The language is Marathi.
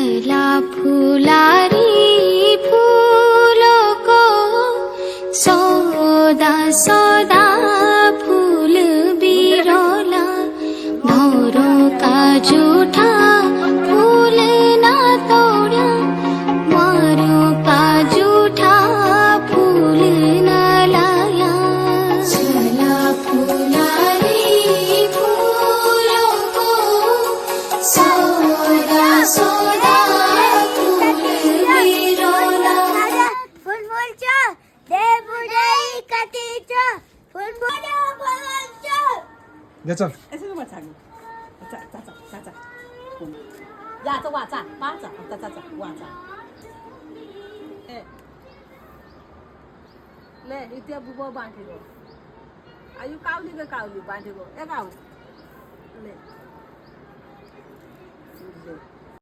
चला फुलारी फूलों को सौदा सौदा फूल बिरोला भौरों का जूठा फूल ना तोड़ा मारों का जूठा फूल ना लाया चला फुलारी फूलों को सौदा सौदा फूल बिरोला फुलफुलच्या देवुडाई कटीच्या फुलफुल्या फुलांच्या जा चल 哎，这个我擦，咋，呀，这哇咋，妈咋，哇咋，哎，来，你这不包办这个，啊，有高的个高的办这个，哎高，来，是不是？